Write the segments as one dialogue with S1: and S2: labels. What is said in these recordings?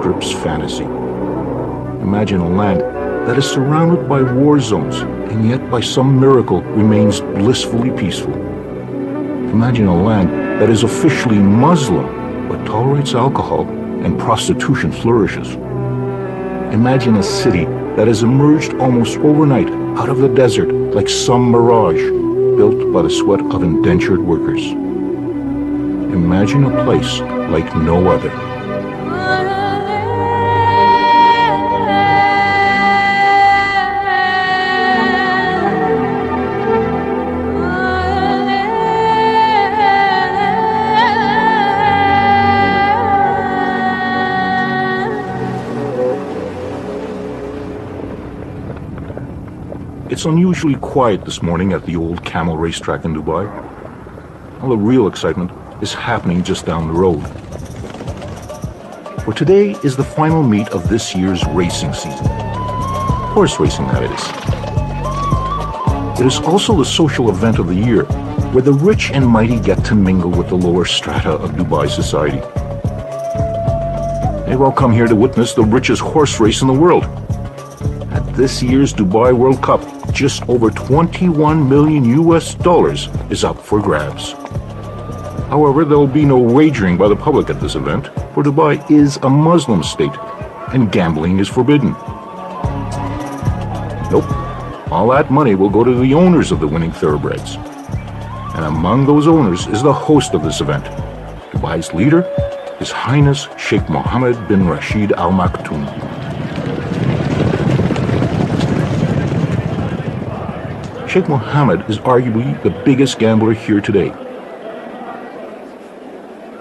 S1: outstrips fantasy. Imagine a land that is surrounded by war zones and yet by some miracle remains blissfully peaceful. Imagine a land that is officially Muslim but tolerates alcohol and prostitution flourishes. Imagine a city that has emerged almost overnight out of the desert like some mirage built by the sweat of indentured workers. Imagine a place like no other. It's unusually quiet this morning at the old Camel racetrack in Dubai. All the real excitement is happening just down the road. For today is the final meet of this year's racing season. Horse racing, that is. It is also the social event of the year, where the rich and mighty get to mingle with the lower strata of Dubai society. They've all come here to witness the richest horse race in the world. At this year's Dubai World Cup, just over $21 million is up for grabs. However, there will be no wagering by the public at this event, for Dubai is a Muslim state, and gambling is forbidden. Nope, all that money will go to the owners of the winning thoroughbreds. And among those owners is the host of this event, Dubai's leader, His Highness Sheikh Mohammed bin Rashid Al Maktoum. Sheikh Mohammed is arguably the biggest gambler here today.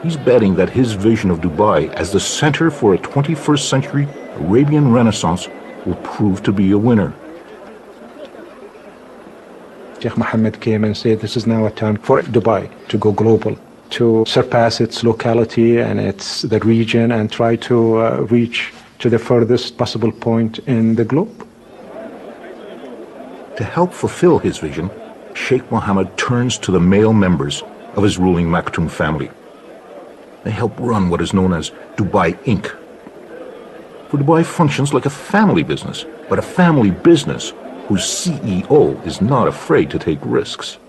S1: He's betting that his vision of Dubai as the center for a 21st century Arabian Renaissance will prove to be a winner.
S2: Sheikh Mohammed came and said this is now a time for Dubai to go global, to surpass its locality and the region and try to reach to the furthest possible point in the globe.
S1: To help fulfill his vision, Sheikh Mohammed turns to the male members of his ruling Maktoum family. They help run what is known as Dubai Inc. For Dubai functions like a family business, but a family business whose CEO is not afraid to take risks.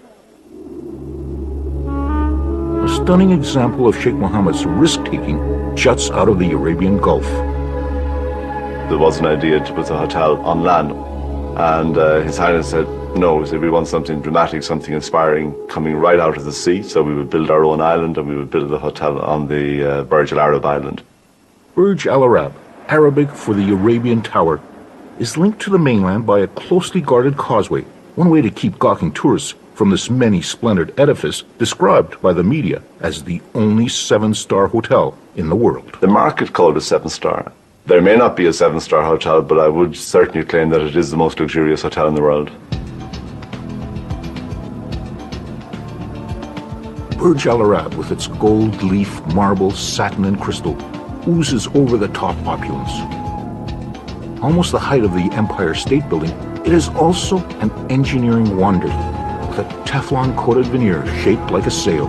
S1: A stunning example of Sheikh Mohammed's risk-taking juts out of the Arabian Gulf.
S3: There was an idea to put a hotel on land. And His Highness said, no, he said, we want something dramatic, something inspiring coming right out of the sea. So we would build our own island and we would build a hotel on the Burj Al Arab island.
S1: Burj Al Arab, Arabic for the Arabian Tower, is linked to the mainland by a closely guarded causeway, one way to keep gawking tourists from this many-splendored edifice described by the media as the only 7-star hotel in the world.
S3: The market called it 7-star. There may not be a 7-star hotel, but I would certainly claim that it is the most luxurious hotel in the world.
S1: Burj Al Arab, with its gold leaf, marble, satin, and crystal, oozes over-the-top opulence. Almost the height of the Empire State Building, it is also an engineering wonder, with a Teflon-coated veneer shaped like a sail.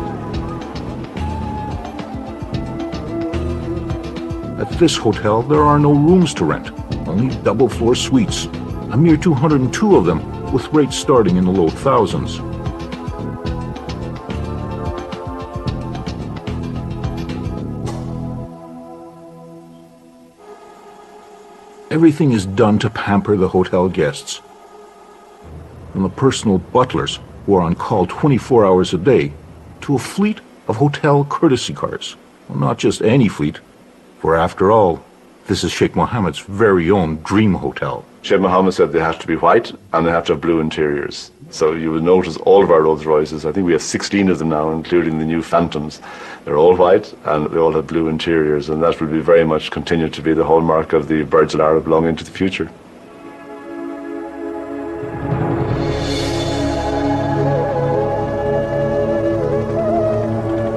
S1: At this hotel, there are no rooms to rent, only double-floor suites, a mere 202 of them, with rates starting in the low thousands. Everything is done to pamper the hotel guests. From the personal butlers, who are on call 24 hours a day, to a fleet of hotel courtesy cars. Well, not just any fleet, for after all, this is Sheikh Mohammed's very own dream hotel.
S3: Sheikh Mohammed said they have to be white and they have to have blue interiors. So you will notice all of our Rolls Royces, I think we have 16 of them now, including the new Phantoms. They're all white and they all have blue interiors, and that will be very much continue to be the hallmark of the Burj Al Arab long into the future.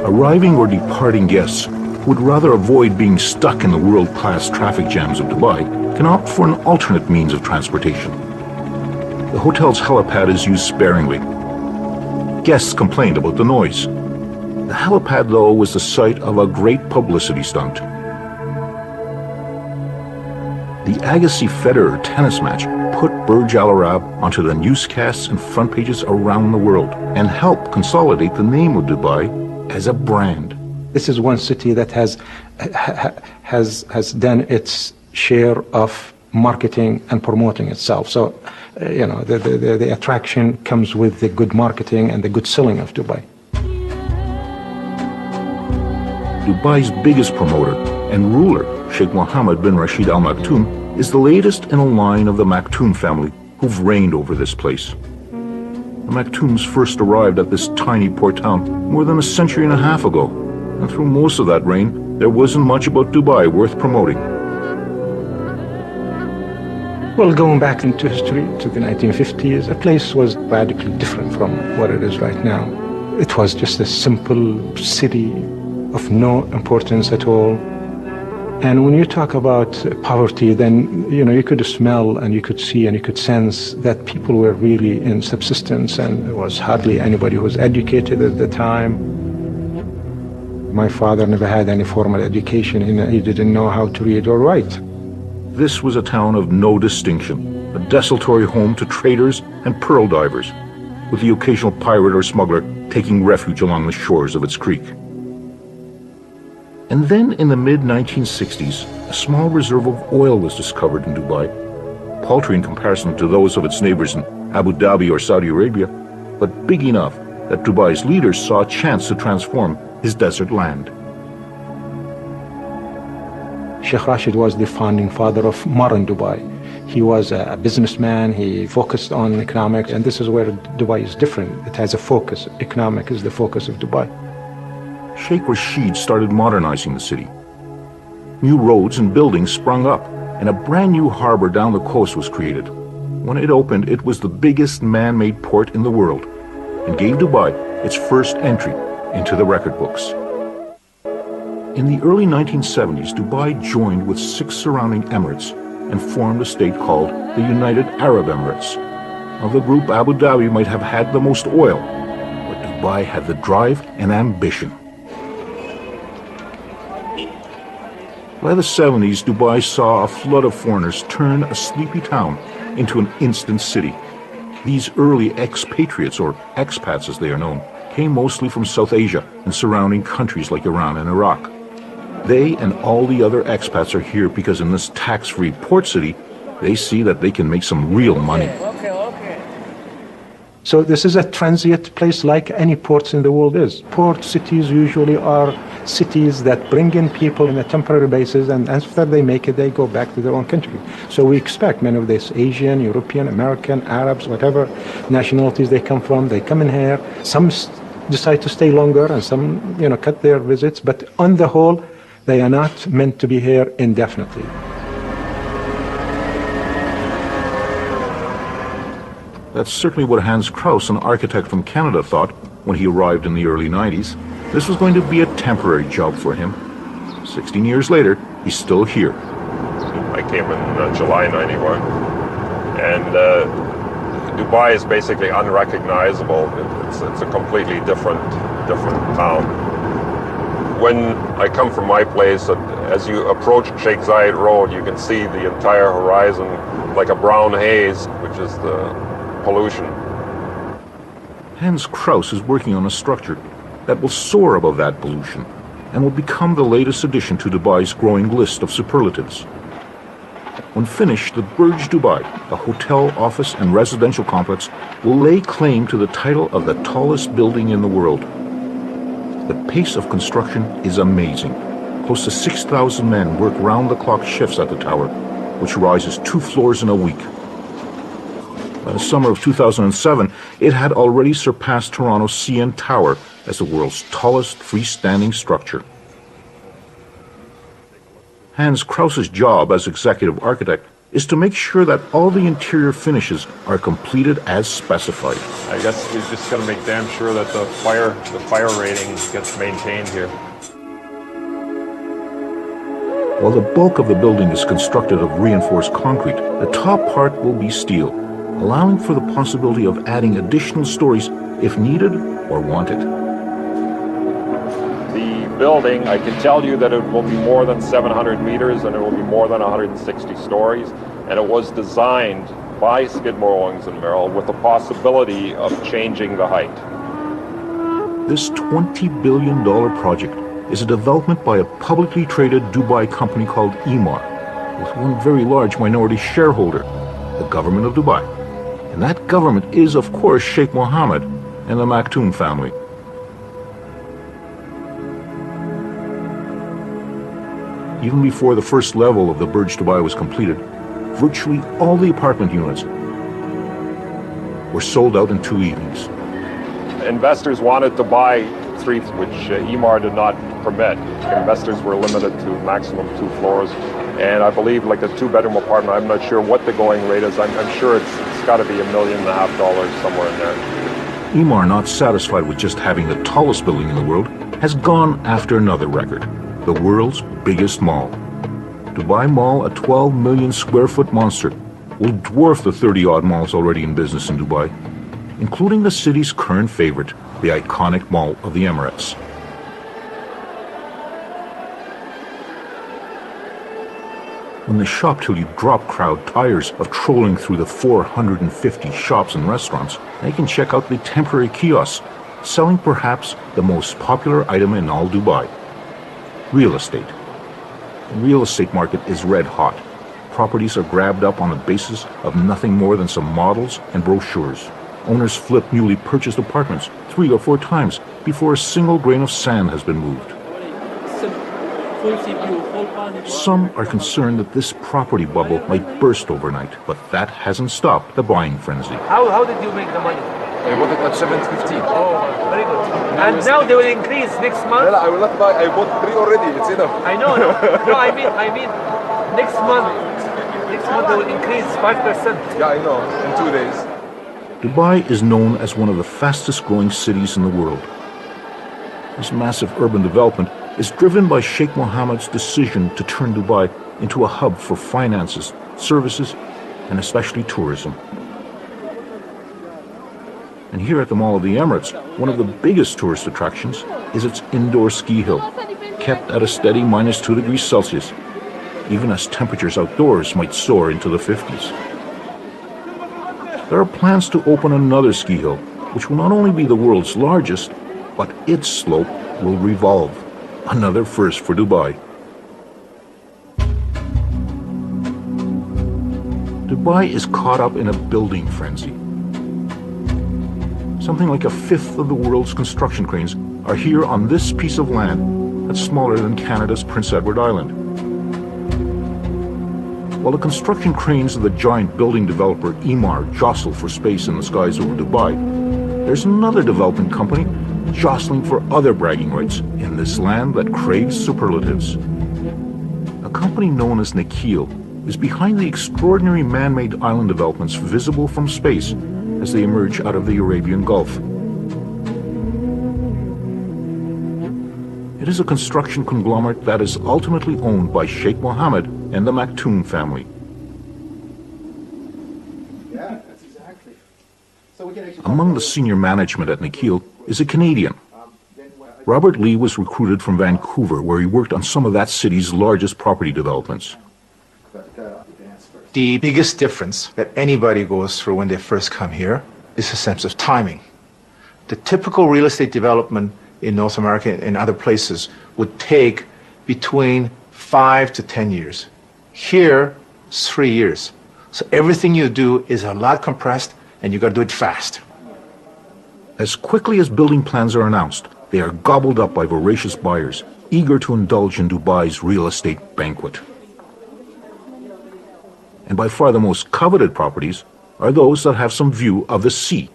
S1: Arriving or departing guests who would rather avoid being stuck in the world-class traffic jams of Dubai can opt for an alternate means of transportation. The hotel's helipad is used sparingly. Guests complained about the noise. The helipad, though, was the site of a great publicity stunt. The Agassi Federer tennis match put Burj Al Arab onto the newscasts and front pages around the world and helped consolidate the name of Dubai as a brand.
S2: This is one city that has done its share of marketing and promoting itself. So, the attraction comes with the good marketing and the good selling of Dubai.
S1: Dubai's biggest promoter and ruler, Sheikh Mohammed bin Rashid Al Maktoum, is the latest in a line of the Maktoum family who've reigned over this place. The Maktoums first arrived at this tiny port town more than a century and a half ago, and through most of that reign, there wasn't much about Dubai worth promoting.
S2: Well, going back into history to the 1950s, the place was radically different from what it is right now. It was just a simple city of no importance at all. And when you talk about poverty, then, you could smell and you could see and you could sense that people were really in subsistence, and there was hardly anybody who was educated at the time. My father never had any formal education. He didn't know how to read or write.
S1: This was a town of no distinction, a desultory home to traders and pearl divers, with the occasional pirate or smuggler taking refuge along the shores of its creek. And then in the mid-1960s, a small reserve of oil was discovered in Dubai, paltry in comparison to those of its neighbors in Abu Dhabi or Saudi Arabia, but big enough that Dubai's leaders saw a chance to transform his desert land.
S2: Sheikh Rashid was the founding father of modern Dubai. He was a businessman, he focused on economics, and this is where Dubai is different. It has a focus. Economic is the focus of Dubai.
S1: Sheikh Rashid started modernizing the city. New roads and buildings sprung up, and a brand new harbor down the coast was created. When it opened, it was the biggest man-made port in the world, and gave Dubai its first entry into the record books. In the early 1970s, Dubai joined with 6 surrounding emirates and formed a state called the United Arab Emirates. Of the group, Abu Dhabi might have had the most oil, but Dubai had the drive and ambition. By the 70s, Dubai saw a flood of foreigners turn a sleepy town into an instant city. These early expatriates, or expats as they are known, came mostly from South Asia and surrounding countries like Iran and Iraq. They and all the other expats are here because in this tax-free port city, they see that they can make some real money.
S2: So this is a transient place like any ports in the world is. Port cities usually are cities that bring in people on a temporary basis, and after they make it, they go back to their own country. So we expect many of these Asian, European, American, Arabs, whatever nationalities they come from, they come in here. Some decide to stay longer and some, cut their visits, but on the whole, they are not meant to be here indefinitely.
S1: That's certainly what Hans Kraus, an architect from Canada, thought when he arrived in the early 90s. This was going to be a temporary job for him. 16 years later, he's still here.
S4: I came in July 91, and Dubai is basically unrecognizable. It's a completely different town. When I come from my place, as you approach Sheikh Zayed Road, you can see the entire horizon like a brown haze, which is the pollution.
S1: Hans Kraus is working on a structure that will soar above that pollution and will become the latest addition to Dubai's growing list of superlatives. When finished, the Burj Dubai, a hotel, office, and residential complex, will lay claim to the title of the tallest building in the world. The pace of construction is amazing. Close to 6,000 men work round-the-clock shifts at the tower, which rises 2 floors in a week. By the summer of 2007, it had already surpassed Toronto's CN Tower as the world's tallest freestanding structure. Hans Kraus's job as executive architect is to make sure that all the interior finishes are completed as specified.
S4: I guess we just got to make damn sure that the fire rating gets maintained here.
S1: While the bulk of the building is constructed of reinforced concrete, the top part will be steel, allowing for the possibility of adding additional stories if needed or wanted.
S4: The building, I can tell you that it will be more than 700 meters and it will be more than 160 stories. And it was designed by Skidmore, Owings & Merrill with the possibility of changing the height.
S1: This $20 billion project is a development by a publicly traded Dubai company called Emaar, with one very large minority shareholder, the government of Dubai. And that government is, of course, Sheikh Mohammed and the Maktoum family. Even before the first level of the Burj Dubai was completed, virtually all the apartment units were sold out in 2 evenings.
S4: Investors wanted to buy 3, which Emaar did not permit. Investors were limited to maximum 2 floors. And I believe like a 2-bedroom apartment, I'm not sure what the going rate is. I'm sure it's got to be $1.5 million somewhere in there.
S1: Emaar, not satisfied with just having the tallest building in the world, has gone after another record, the world's biggest mall. Dubai Mall, a 12 million square foot monster, will dwarf the 30-odd malls already in business in Dubai, including the city's current favorite, the iconic Mall of the Emirates. When the shop till you drop crowd tires of trolling through the 450 shops and restaurants, they can check out the temporary kiosks, selling perhaps the most popular item in all Dubai: real estate. The real estate market is red hot. Properties are grabbed up on the basis of nothing more than some models and brochures. Owners flip newly purchased apartments 3 or 4 times before a single grain of sand has been moved. Some are concerned that this property bubble might burst overnight, but that hasn't stopped the buying frenzy.
S5: How did you make the money?
S6: I bought it at 715.
S5: Oh, very good. And now they will increase next month?
S6: Well, I will not buy. I bought 3 already. It's enough.
S5: I know. No, I mean, next month they will increase 5%.
S6: Yeah, I know. In 2 days.
S1: Dubai is known as one of the fastest growing cities in the world. This massive urban development is driven by Sheikh Mohammed's decision to turn Dubai into a hub for finances, services, and especially tourism. And here at the Mall of the Emirates, one of the biggest tourist attractions is its indoor ski hill, kept at a steady -2 degrees Celsius, even as temperatures outdoors might soar into the 50s. There are plans to open another ski hill, which will not only be the world's largest, but its slope will revolve. Another first for Dubai. Dubai is caught up in a building frenzy. Something like 1/5 of the world's construction cranes are here on this piece of land that's smaller than Canada's Prince Edward Island. While the construction cranes of the giant building developer Emaar jostle for space in the skies over Dubai, there's another development company jostling for other bragging rights in this land that craves superlatives. A company known as Nakheel is behind the extraordinary man-made island developments visible from space as they emerge out of the Arabian Gulf. It is a construction conglomerate that is ultimately owned by Sheikh Mohammed and the Maktoum family.
S7: Yeah, that's exactly. So we can actually
S1: Among the senior management at Nakheel is a Canadian. Robert Lee was recruited from Vancouver, where he worked on some of that city's largest property developments.
S7: The biggest difference that anybody goes through when they first come here is a sense of timing. The typical real estate development in North America and other places would take between 5 to 10 years. Here, it's 3 years. So everything you do is a lot compressed, and you got to do it fast.
S1: As quickly as building plans are announced, they are gobbled up by voracious buyers, eager to indulge in Dubai's real estate banquet. And by far the most coveted properties are those that have some view of the sea.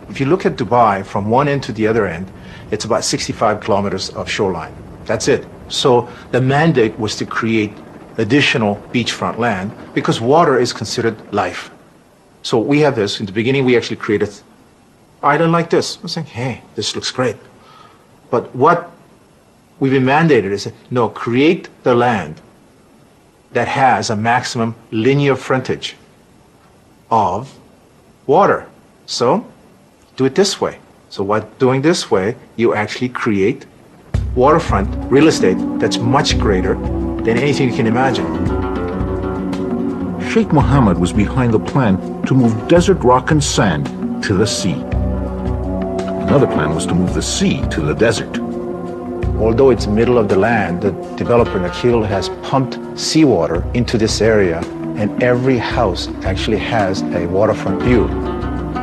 S7: If you look at Dubai from one end to the other end, it's about 65 kilometers of shoreline. That's it. So the mandate was to create additional beachfront land because water is considered life. So we have this. In the beginning, we actually created an island like this. I was saying, hey, this looks great. But what we've been mandated is, no, create the land that has a maximum linear frontage of water. So do it this way. So what doing this way, you actually create waterfront real estate that's much greater than anything you can imagine.
S1: Sheikh Mohammed was behind the plan to move desert rock and sand to the sea. Another plan was to move the sea to the desert.
S7: Although it's middle of the land, the developer Nakheel has pumped seawater into this area, and every house actually has a waterfront view.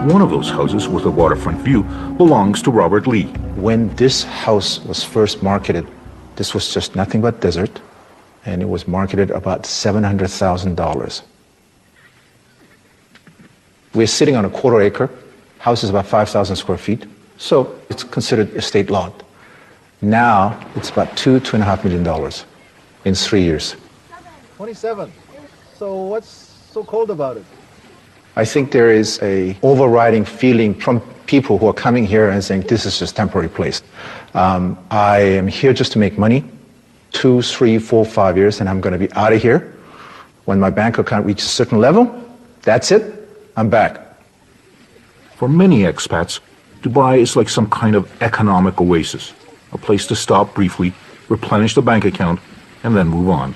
S1: One of those houses with a waterfront view belongs to Robert Lee.
S7: When this house was first marketed, this was just nothing but desert, and it was marketed about $700,000. We're sitting on a quarter acre. House is about 5,000 square feet, so it's considered estate lot. Now it's about $2.5 million in 3 years.
S8: 27. So what's so cold about it?
S7: I think there is a overriding feeling from people who are coming here and saying this is just temporary place. I am here just to make money, 2, 3, 4, 5 years, and I'm going to be out of here. When my bank account reaches a certain level, that's it, I'm back.
S1: For many expats, Dubai is like some kind of economic oasis, a place to stop briefly, replenish the bank account, and then move on.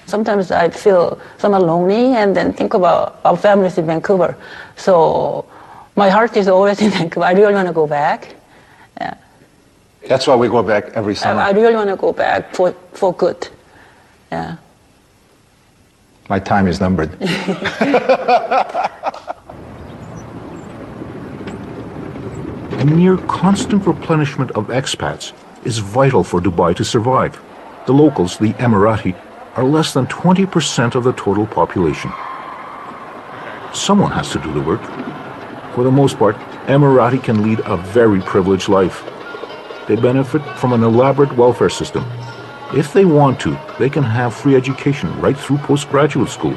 S9: Sometimes I feel somewhat lonely and then think about our families in Vancouver. So my heart is always in Vancouver. I really want to go back. Yeah.
S7: That's why we go back every summer.
S9: I really want to go back for good. Yeah.
S7: My time is numbered.
S1: A near constant replenishment of expats is vital for Dubai to survive. The locals, the Emirati, are less than 20% of the total population. Someone has to do the work. For the most part, Emirati can lead a very privileged life. They benefit from an elaborate welfare system. If they want to, they can have free education right through postgraduate school,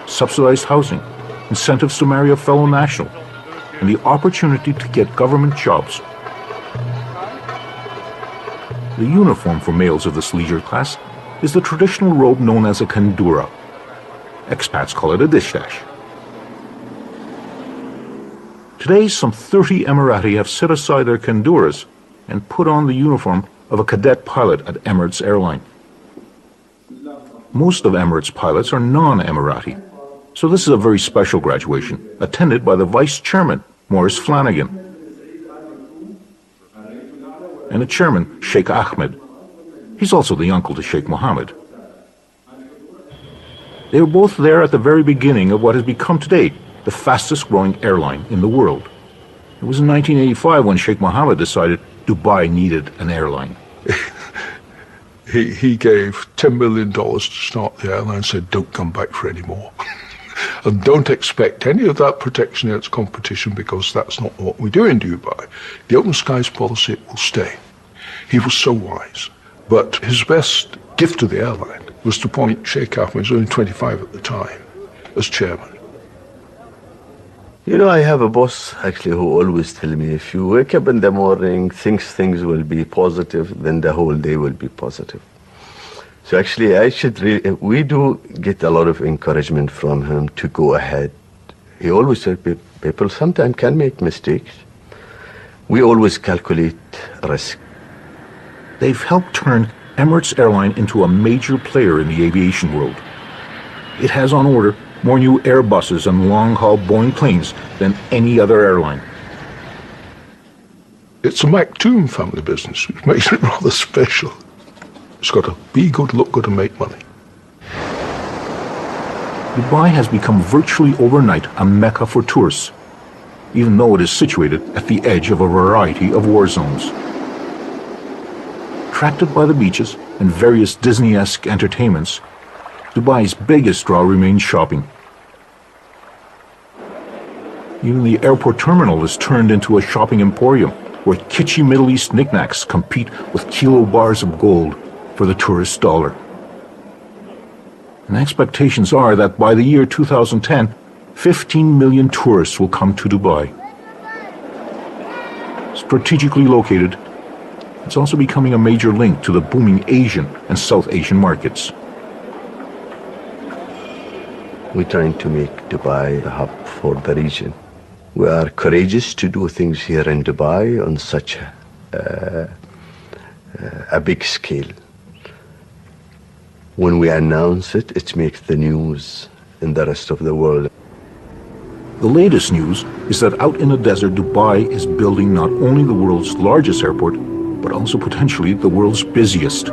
S1: subsidized housing, incentives to marry a fellow national, and the opportunity to get government jobs. The uniform for males of this leisure class is the traditional robe known as a kandura. Expats call it a dishdash. Today, some 30 Emirati have set aside their kanduras and put on the uniform of a cadet pilot at Emirates Airline. Most of Emirates pilots are non-Emirati, so this is a very special graduation, attended by the Vice Chairman, Maurice Flanagan, and the Chairman, Sheikh Ahmed. He's also the uncle to Sheikh Mohammed. They were both there at the very beginning of what has become today the fastest growing airline in the world. It was in 1985 when Sheikh Mohammed decided Dubai needed an airline.
S10: He gave $10 million to start the airline and said, don't come back for any more. And don't expect any of that protection against competition, because that's not what we do in Dubai. The open skies policy will stay. He was so wise. But his best gift to the airline was to appoint Sheikh Ahmed, who was only 25 at the time, as chairman.
S11: You know, I have a boss actually who always tell me, if you wake up in the morning, things will be positive, then the whole day will be positive. So actually, we do get a lot of encouragement from him to go ahead. He always said people sometimes can make mistakes. We always calculate risk.
S1: They've helped turn Emirates Airline into a major player in the aviation world. It has on order more new Airbuses and long-haul Boeing planes than any other airline.
S10: It's a Maktoum family business, which makes it rather special. It's got to be good, look good, and make money.
S1: Dubai has become virtually overnight a mecca for tourists, even though it is situated at the edge of a variety of war zones. Attracted by the beaches and various Disney-esque entertainments, Dubai's biggest draw remains shopping. Even the airport terminal is turned into a shopping emporium where kitschy Middle East knickknacks compete with kilo bars of gold for the tourist dollar. And expectations are that by the year 2010, 15 million tourists will come to Dubai. Strategically located, it's also becoming a major link to the booming Asian and South Asian markets.
S11: We're trying to make Dubai a hub for the region. We are courageous to do things here in Dubai on such a big scale. When we announce it, it makes the news in the rest of the world.
S1: The latest news is that out in the desert, Dubai is building not only the world's largest airport, but also potentially the world's busiest.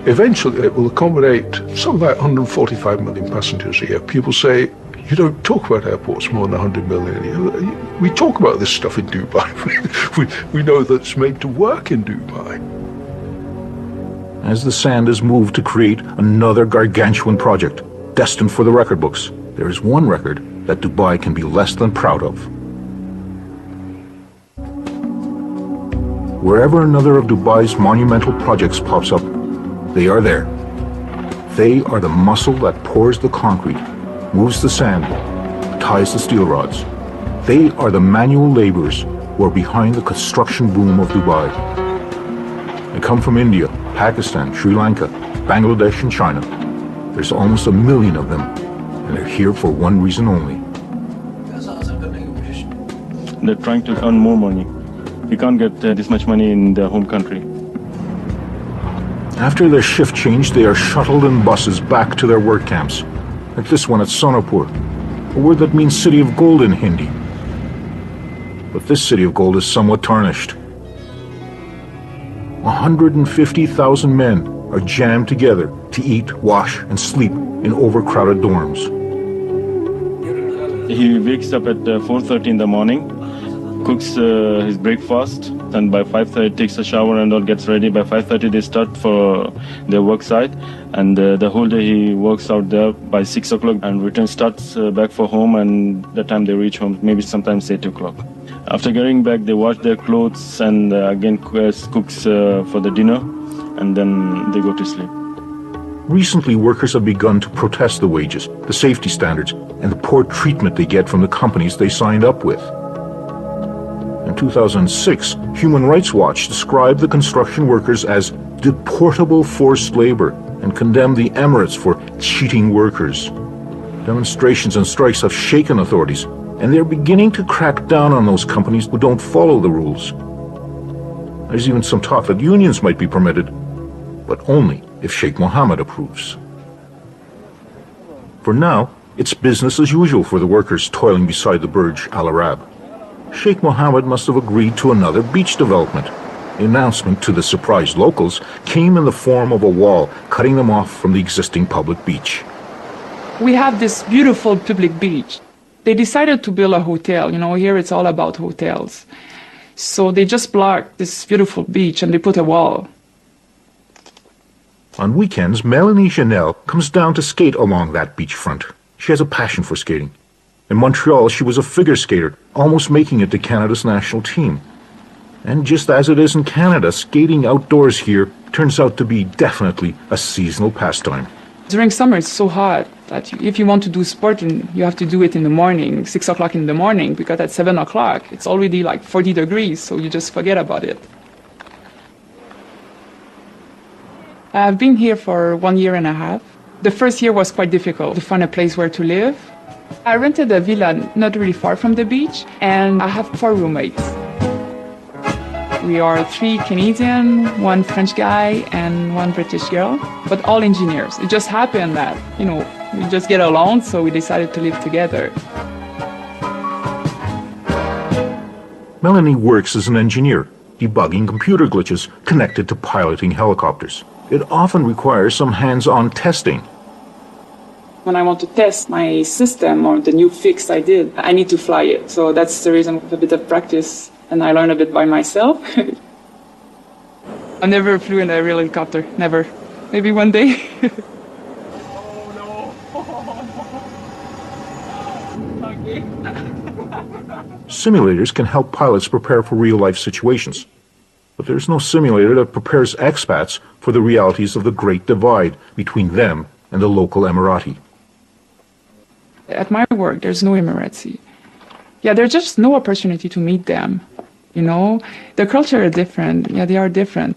S10: Eventually, it will accommodate something like 145 million passengers a year. People say, you don't talk about airports more than 100 million a year. We talk about this stuff in Dubai. we know that it's made to work in Dubai.
S1: As the sand is moved to create another gargantuan project, destined for the record books, there is one record that Dubai can be less than proud of. Wherever another of Dubai's monumental projects pops up, they are there. They are the muscle that pours the concrete, moves the sand, ties the steel rods. They are the manual laborers who are behind the construction boom of Dubai. They come from India, Pakistan, Sri Lanka, Bangladesh, and China. There's almost 1 million of them, and they're here for one reason only.
S12: They're trying to earn more money. You can't get this much money in their home country.
S1: After their shift change, they are shuttled in buses back to their work camps, like this one at Sonapur, a word that means city of gold in Hindi. But this city of gold is somewhat tarnished. 150,000 men are jammed together to eat, wash, and sleep in overcrowded dorms.
S12: He wakes up at 4:30 in the morning, cooks his breakfast, and by 5:30 takes a shower and all, gets ready. By 5:30 they start for their work site, and the whole day he works out there. By 6 o'clock and starts back for home, and the time they reach home, maybe sometimes 8 o'clock. After getting back, they wash their clothes and again cooks for the dinner, and then they go to sleep.
S1: Recently, workers have begun to protest the wages, the safety standards, and the poor treatment they get from the companies they signed up with. In 2006, Human Rights Watch described the construction workers as deportable forced labor and condemned the Emirates for cheating workers. Demonstrations and strikes have shaken authorities, and they're beginning to crack down on those companies who don't follow the rules. There's even some talk that unions might be permitted, but only if Sheikh Mohammed approves. For now, it's business as usual for the workers toiling beside the Burj Al Arab. Sheikh Mohammed must have agreed to another beach development. The announcement to the surprised locals came in the form of a wall cutting them off from the existing public beach.
S13: We have this beautiful public beach. They decided to build a hotel. You know, here it's all about hotels. So they just blocked this beautiful beach and they put a wall.
S1: On weekends, Melanie Janelle comes down to skate along that beachfront. She has a passion for skating. In Montreal, she was a figure skater, almost making it to Canada's national team. And just as it is in Canada, skating outdoors here turns out to be definitely a seasonal pastime.
S13: During summer, it's so hot that if you want to do sport, you have to do it in the morning, 6 o'clock in the morning, because at 7 o'clock, it's already like 40 degrees, so you just forget about it. I've been here for 1.5 years. The first year was quite difficult to find a place where to live. I rented a villa not really far from the beach, and I have 4 roommates. We are 3 Canadian, 1 French guy, and 1 British girl, but all engineers. It just happened that, you know, we just get along, so we decided to live together.
S1: Melanie works as an engineer, debugging computer glitches connected to piloting helicopters. It often requires some hands-on testing.
S13: When I want to test my system or the new fix I did, I need to fly it. So that's the reason with a bit of practice, and I learn a bit by myself. I never flew in a real helicopter, never. Maybe one day.
S1: Simulators can help pilots prepare for real-life situations. But there's no simulator that prepares expats for the realities of the Great Divide between them and the local Emirati.
S13: At my work, there's no Emirati. Yeah, there's just no opportunity to meet them. You know, the culture is different. Yeah, they are different.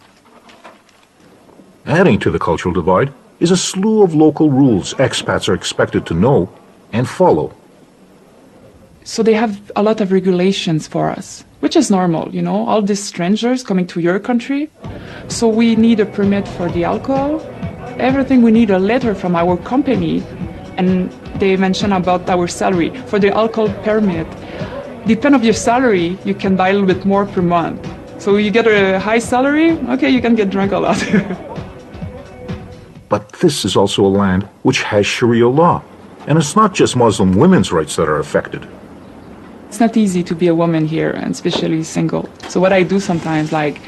S1: Adding to the cultural divide is a slew of local rules expats are expected to know and follow.
S13: So they have a lot of regulations for us, which is normal, you know, all these strangers coming to your country. So we need a permit for the alcohol. Everything, we need a letter from our company. And they mention about our salary. For the alcohol permit, depend of your salary, you can buy a little bit more per month. So you get a high salary, okay, you can get drunk a lot.
S1: But this is also a land which has Sharia law. And it's not just Muslim women's rights that are affected.
S13: It's not easy to be a woman here, and especially single. So what I do sometimes, like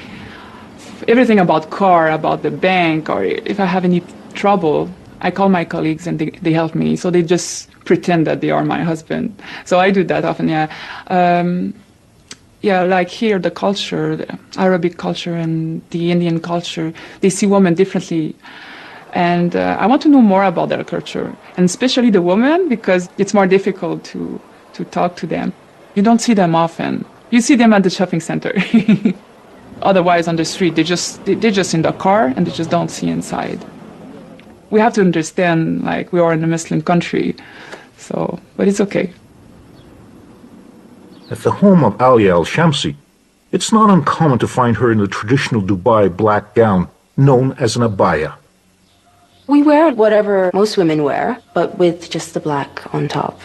S13: everything about car, about the bank, or if I have any trouble, I call my colleagues and they help me. So they just pretend that they are my husband. So I do that often, yeah. Yeah, like here, the culture, the Arabic culture and the Indian culture, they see women differently. And I want to know more about their culture, and especially the women, because it's more difficult to talk to them. You don't see them often. You see them at the shopping center. Otherwise, on the street, they're just in the car and they just don't see inside. We have to understand, like, we are in a Muslim country, so, but it's okay.
S1: At the home of Alia Al-Shamsi, it's not uncommon to find her in the traditional Dubai black gown known as an abaya.
S14: We wear whatever most women wear, but with just the black on top.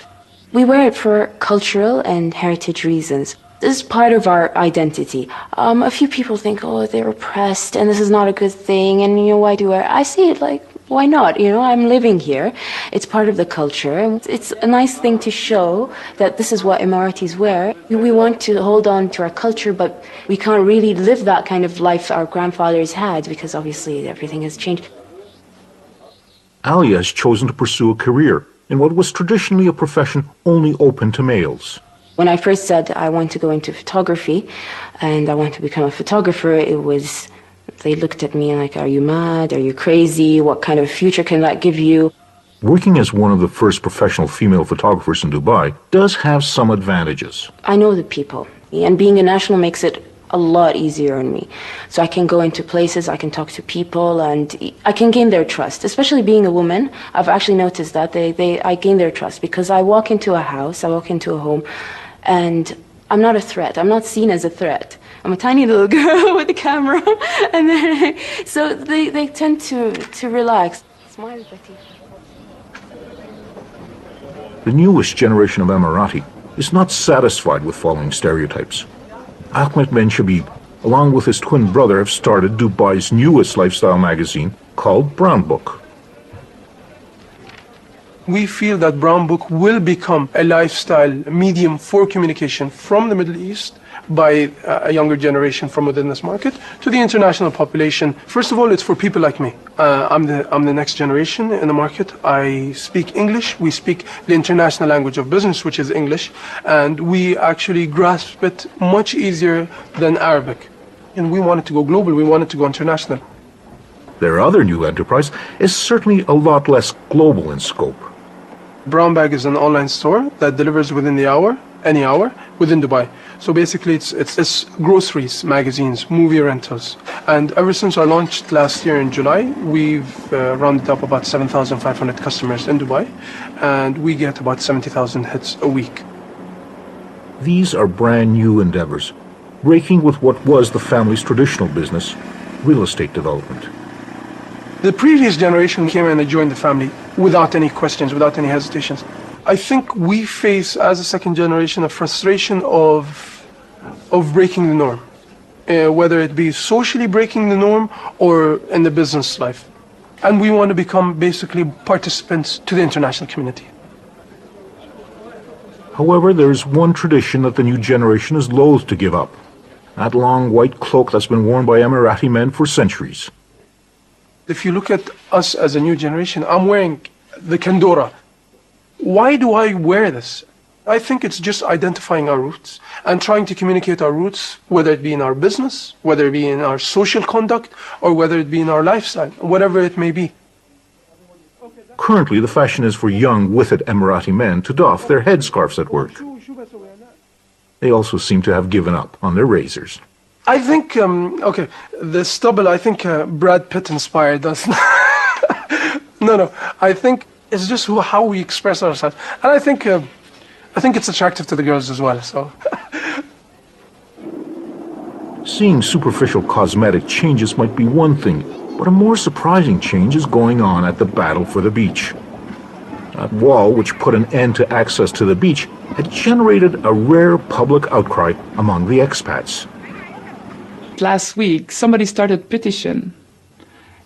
S14: We wear it for cultural and heritage reasons. This is part of our identity. A few people think, oh, they're oppressed and this is not a good thing, and you know, why do I see it like, why not? You know, I'm living here. It's part of the culture. It's a nice thing to show that this is what Emiratis wear. We want to hold on to our culture, but we can't really live that kind of life our grandfathers had, because obviously everything has changed.
S1: Alia has chosen to pursue a career in what was traditionally a profession only open to males.
S14: When I first said I want to go into photography and I want to become a photographer, they looked at me like, are you mad? Are you crazy? What kind of future can that give you?
S1: Working as one of the first professional female photographers in Dubai does have some advantages.
S14: I know the people, and being a national makes it a lot easier on me. So I can go into places, I can talk to people, and I can gain their trust. Especially being a woman, I've actually noticed that I gain their trust, because I walk into a house, I walk into a home, and I'm not a threat. I'm not seen as a threat. I'm a tiny little girl with a camera, and then, so they tend to relax. Smile, Betty.
S1: The newest generation of Emirati is not satisfied with following stereotypes. Ahmed Ben Shabib, along with his twin brother, have started Dubai's newest lifestyle magazine called Brown Book.
S15: We feel that Brown Book will become a lifestyle medium for communication from the Middle East by a younger generation from within this market to the international population. First of all, it's for people like me. I'm the next generation in the market. I speak English. We speak the international language of business, which is English, and we actually grasp it much easier than Arabic. And we want it to go global. We want it to go international.
S1: Their other new enterprise is certainly a lot less global in scope.
S15: Brown Bag is an online store that delivers within the hour, any hour, within Dubai. So basically it's groceries, magazines, movie rentals. And ever since I launched last year in July, we've rounded up about 7,500 customers in Dubai, and we get about 70,000 hits a week.
S1: These are brand new endeavors, breaking with what was the family's traditional business, real estate development.
S15: The previous generation came in and joined the family without any questions, without any hesitations. I think we face, as a second generation, a frustration of breaking the norm, whether it be socially breaking the norm or in the business life. And we want to become basically participants to the international community.
S1: However, there is one tradition that the new generation is loath to give up. That long white cloak that's been worn by Emirati men for centuries.
S15: If you look at us as a new generation, I'm wearing the Kandora. Why do I wear this? I think it's just identifying our roots and trying to communicate our roots, whether it be in our business, whether it be in our social conduct, or whether it be in our lifestyle, whatever it may be.
S1: Currently, the fashion is for young, withered Emirati men to doff their headscarves at work. They also seem to have given up on their razors.
S15: I think, okay, the stubble, I think Brad Pitt inspired us. No, I think it's just how we express ourselves. And I think I think it's attractive to the girls as well, so.
S1: Seeing superficial cosmetic changes might be one thing, but a more surprising change is going on at the Battle for the Beach. That wall, which put an end to access to the beach, had generated a rare public outcry among the expats.
S13: Last week, somebody started petition.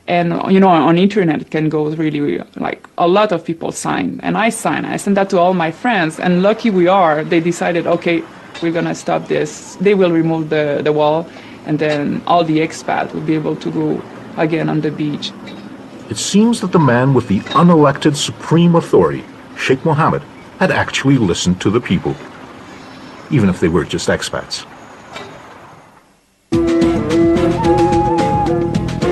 S13: And, on internet it can go really, like, a lot of people sign. And I signed. I sent that to all my friends. And lucky we are, they decided, okay, we're going to stop this. They will remove the wall. And then all the expats will be able to go again on the beach.
S1: It seems that the man with the unelected supreme authority, Sheikh Mohammed, had actually listened to the people, even if they were just expats.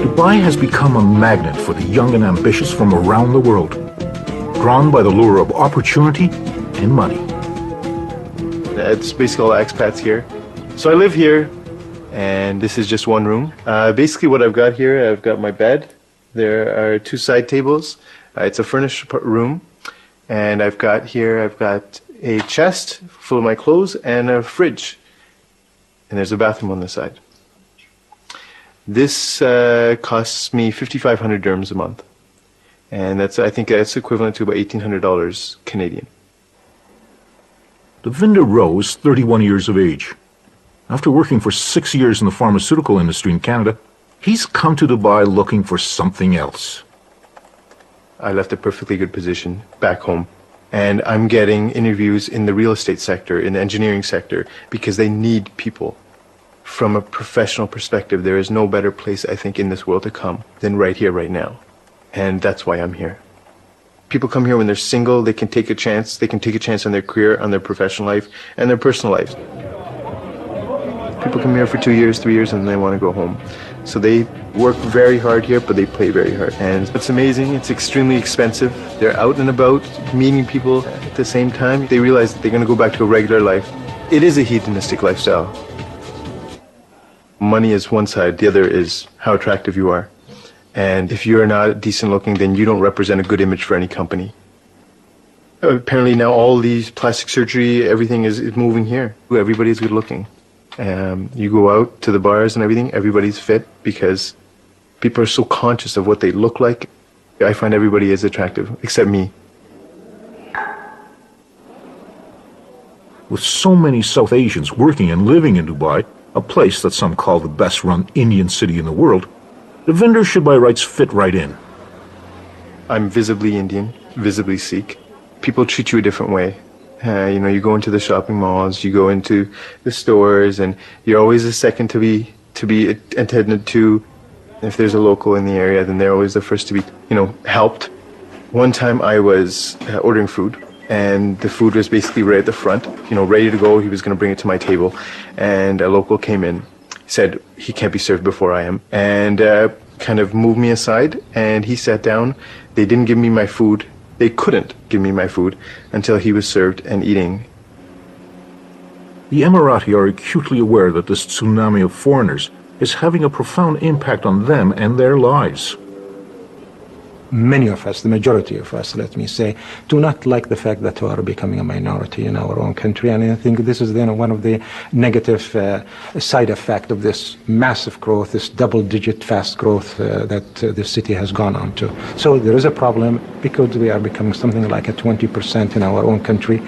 S1: Dubai has become a magnet for the young and ambitious from around the world, drawn by the lure of opportunity and money.
S16: It's basically all expats here. So I live here, and this is just one room. Basically what I've got here, I've got my bed. There are 2 side tables. It's a furnished room. And I've got a chest full of my clothes and a fridge. And there's a bathroom on the side. This costs me 5,500 dirhams a month. And I think that's equivalent to about $1,800 Canadian.
S1: Devinder Rowe is 31 years of age. After working for 6 years in the pharmaceutical industry in Canada, he's come to Dubai looking for something else.
S16: I left a perfectly good position back home. And I'm getting interviews in the real estate sector, in the engineering sector, because they need people. From a professional perspective, there is no better place, I think, in this world to come than right here, right now. And that's why I'm here. People come here when they're single, they can take a chance. They can take a chance on their career, on their professional life, and their personal lives. People come here for 2 years, 3 years, and then they want to go home. So they work very hard here, but they play very hard. And it's amazing. It's extremely expensive. They're out and about, meeting people at the same time. They realize that they're going to go back to a regular life. It is a hedonistic lifestyle. Money is one side. The other is how attractive you are. And if you're not decent looking, then you don't represent a good image for any company. Apparently now all these plastic surgery, everything is moving here. Everybody's good looking. You go out to the bars and everything, everybody's fit because people are so conscious of what they look like. I find everybody is attractive, except me.
S1: With so many South Asians working and living in Dubai, a place that some call the best-run Indian city in the world, Devinder should by rights fit right in.
S16: I'm visibly Indian, visibly Sikh. People treat you a different way. You go into the shopping malls, you go into the stores, and you're always the second to be attended to. If there's a local in the area, then they're always the first to be, helped. One time I was ordering food, and the food was basically right at the front, ready to go. He was going to bring it to my table, and a local came in, said he can't be served before I am, and kind of moved me aside, and he sat down. They didn't give me my food. They couldn't give me my food until he was served and eating.
S1: The Emirati are acutely aware that this tsunami of foreigners is having a profound impact on them and their lives.
S2: Many of us, the majority of us, let me say, do not like the fact that we are becoming a minority in our own country. And I think this is one of the negative side effects of this massive growth, this double-digit fast growth that the city has gone on to. So there is a problem because we are becoming something like a 20% in our own country,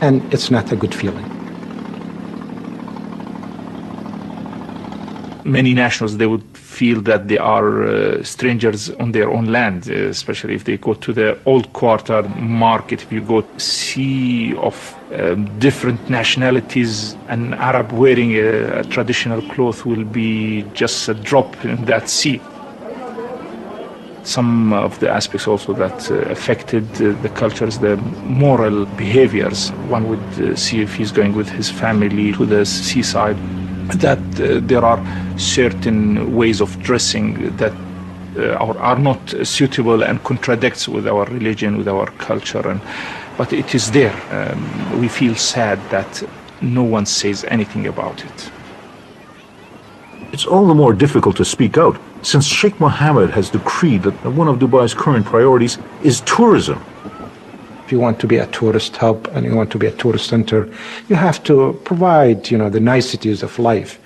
S2: and it's not a good feeling.
S17: Many nationals, they would feel that they are strangers on their own land, especially if they go to the old quarter market. If you go sea of different nationalities, an Arab wearing a traditional cloth will be just a drop in that sea. Some of the aspects also that affected the cultures, the moral behaviors. One would see if he's going with his family to the seaside, that there are certain ways of dressing that are not suitable and contradicts with our religion, with our culture, but it is there. We feel sad that no one says anything about it.
S1: It's all the more difficult to speak out since Sheikh Mohammed has decreed that one of Dubai's current priorities is tourism.
S2: If you want to be a tourist hub and you want to be a tourist center, you have to provide, you know, the niceties of life.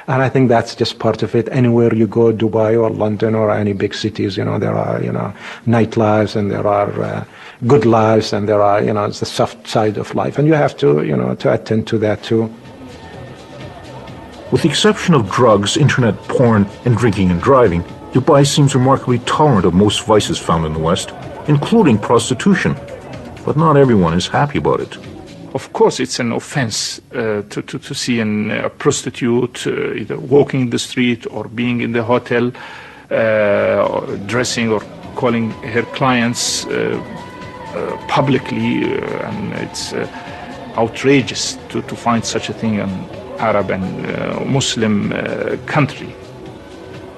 S2: And I think that's just part of it. Anywhere you go, Dubai or London or any big cities, you know, there are, you know, nightlives and there are good lives and there are, you know, it's the soft side of life. And you have to, you know, to attend to that too.
S1: With the exception of drugs, internet porn, and drinking and driving, Dubai seems remarkably tolerant of most vices found in the West, including prostitution. But not everyone is happy about it.
S17: Of course, it's an offense to see a prostitute either walking in the street or being in the hotel, or dressing or calling her clients publicly, and it's outrageous to find such a thing in Arab and Muslim country.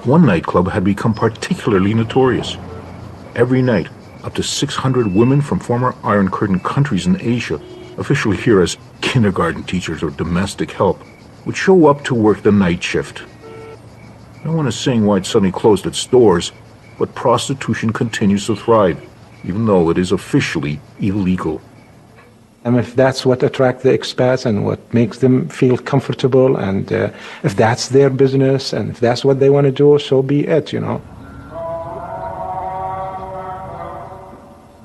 S1: One nightclub had become particularly notorious. Every night, up to 600 women from former Iron Curtain countries in Asia, officially here as kindergarten teachers or domestic help, would show up to work the night shift. No one is saying why it suddenly closed its doors, but prostitution continues to thrive, even though it is officially illegal.
S2: And if that's what attracts the expats and what makes them feel comfortable, and if that's their business and if that's what they want to do, so be it, you know.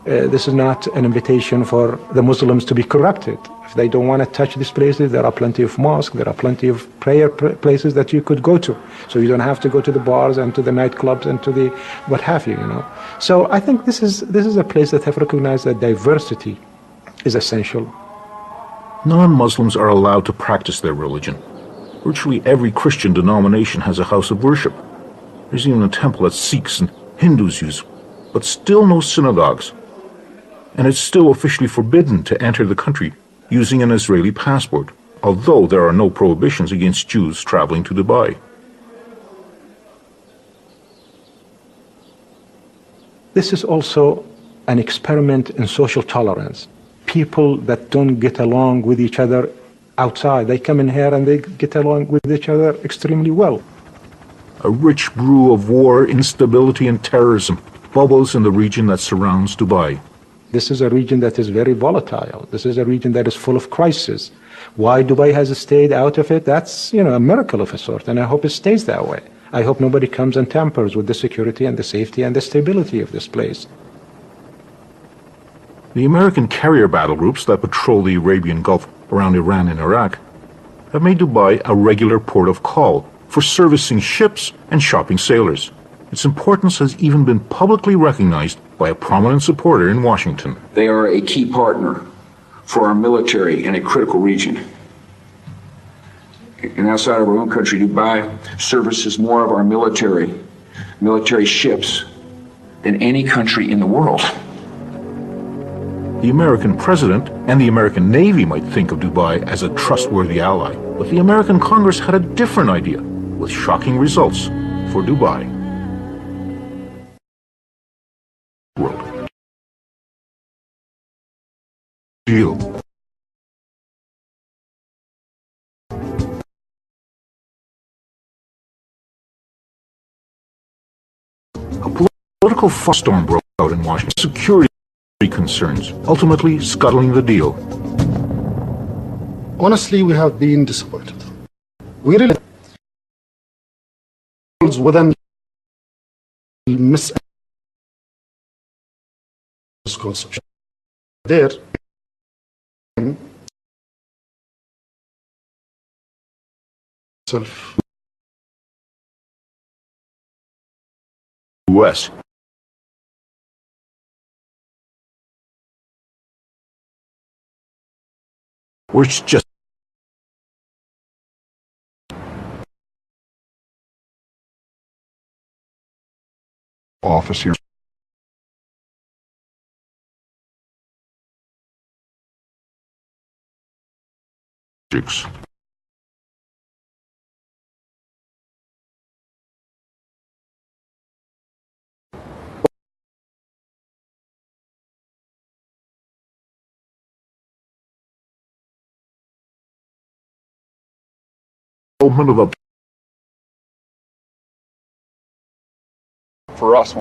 S2: This is not an invitation for the Muslims to be corrupted. If they don't want to touch these places, there are plenty of mosques, there are plenty of prayer places that you could go to. So you don't have to go to the bars and to the nightclubs and to the what have you, you know. So I think this is a place that have recognized that diversity is essential.
S1: Non-Muslims are allowed to practice their religion. Virtually every Christian denomination has a house of worship. There's even a temple that Sikhs and Hindus use, but still no synagogues. And it's still officially forbidden to enter the country using an Israeli passport, although there are no prohibitions against Jews traveling to Dubai.
S2: This is also an experiment in social tolerance. People that don't get along with each other outside, they come in here and they get along with each other extremely well.
S1: A rich brew of war, instability, and terrorism bubbles in the region that surrounds Dubai.
S2: This is a region that is very volatile. This is a region that is full of crisis. Why Dubai has stayed out of it, that's, you know, a miracle of a sort, and I hope it stays that way. I hope nobody comes and tampers with the security and the safety and the stability of this place.
S1: The American carrier battle groups that patrol the Arabian Gulf around Iran and Iraq have made Dubai a regular port of call for servicing ships and shopping sailors. Its importance has even been publicly recognized by a prominent supporter in Washington.
S18: They are a key partner for our military in a critical region. And outside of our own country, Dubai services more of our military ships than any country in the world.
S1: The American president and the American Navy might think of Dubai as a trustworthy ally, but the American Congress had a different idea, with shocking results for Dubai. World. Deal. A political firestorm broke out in Washington. Security concerns, ultimately scuttling the deal.
S19: Honestly, we have been disappointed. We really within misconception. There self
S1: US which just office here.
S6: For us,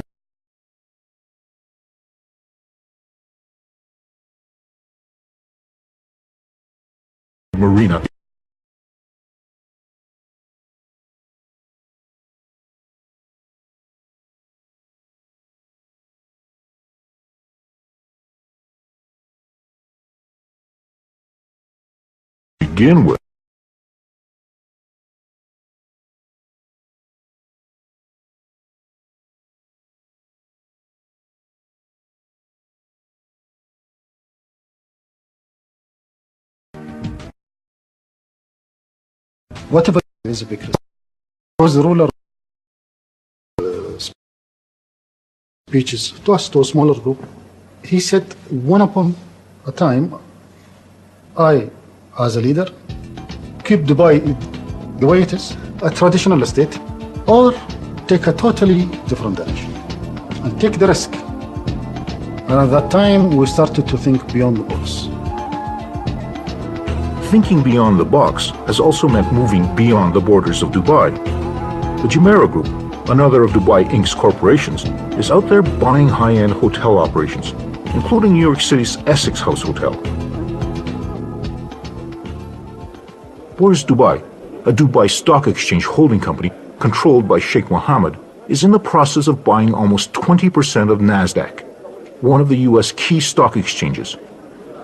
S1: Marina. Begin with.
S19: Whatever is a big risk. Was the ruler speeches to us, to a smaller group. He said, one upon a time, I, as a leader, keep Dubai the way it is, a traditional estate, or take a totally different direction and take the risk. And at that time, we started to think beyond the box.
S1: Thinking beyond the box has also meant moving beyond the borders of Dubai. The Jumeirah Group, another of Dubai Inc.'s corporations, is out there buying high-end hotel operations, including New York City's Essex House Hotel. Bourse Dubai, a Dubai Stock Exchange holding company controlled by Sheikh Mohammed, is in the process of buying almost 20% of NASDAQ, one of the U.S. key stock exchanges,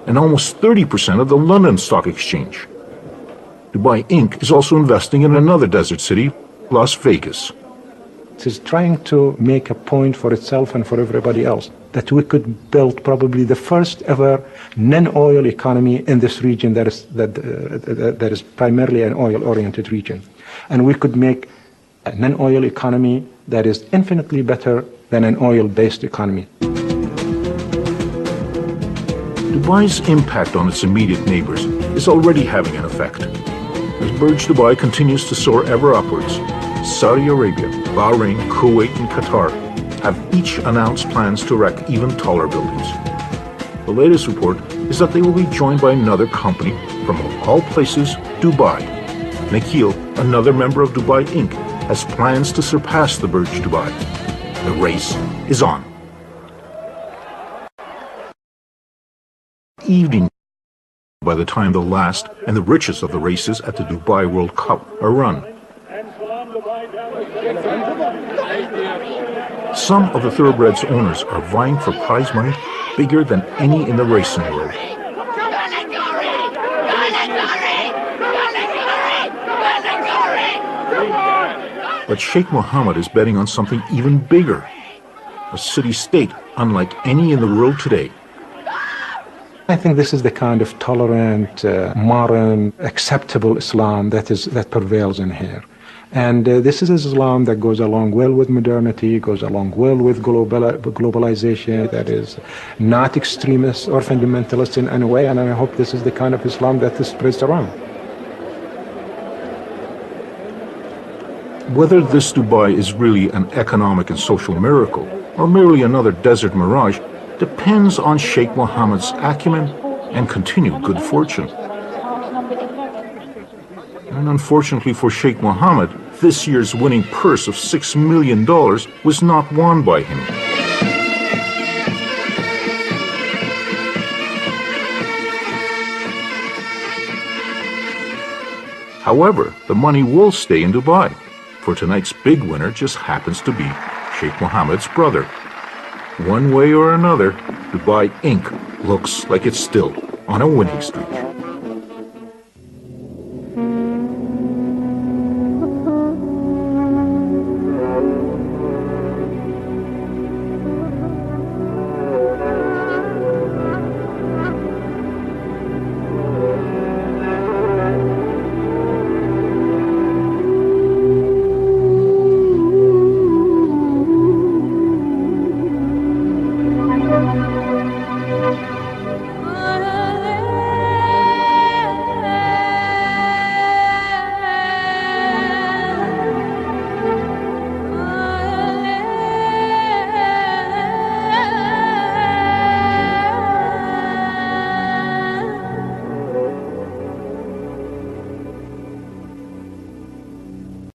S1: and almost 30% of the London Stock Exchange. Dubai Inc. is also investing in another desert city, Las Vegas.
S2: It is trying to make a point for itself and for everybody else that we could build probably the first ever non-oil economy in this region that is primarily an oil-oriented region. And we could make a non-oil economy that is infinitely better than an oil-based economy.
S1: Dubai's impact on its immediate neighbors is already having an effect. As Burj Dubai continues to soar ever upwards, Saudi Arabia, Bahrain, Kuwait, and Qatar have each announced plans to erect even taller buildings. The latest report is that they will be joined by another company from, of all places, Dubai. Nakheel, another member of Dubai Inc., has plans to surpass the Burj Dubai. The race is on. Evening by the time the last and the richest of the races at the Dubai World Cup are run. Some of the thoroughbreds' owners are vying for prize money bigger than any in the racing world. But Sheikh Mohammed is betting on something even bigger, a city-state unlike any in the world today.
S2: I think this is the kind of tolerant, modern, acceptable Islam that prevails in here. And this is Islam that goes along well with modernity, goes along well with globalization, that is not extremist or fundamentalist in any way, and I hope this is the kind of Islam that is spreads around.
S1: Whether this Dubai is really an economic and social miracle, or merely another desert mirage, depends on Sheikh Mohammed's acumen and continued good fortune. And unfortunately for Sheikh Mohammed, this year's winning purse of $6 million was not won by him. However, the money will stay in Dubai, for tonight's big winner just happens to be Sheikh Mohammed's brother. One way or another, Dubai Inc. looks like it's still on a winning streak.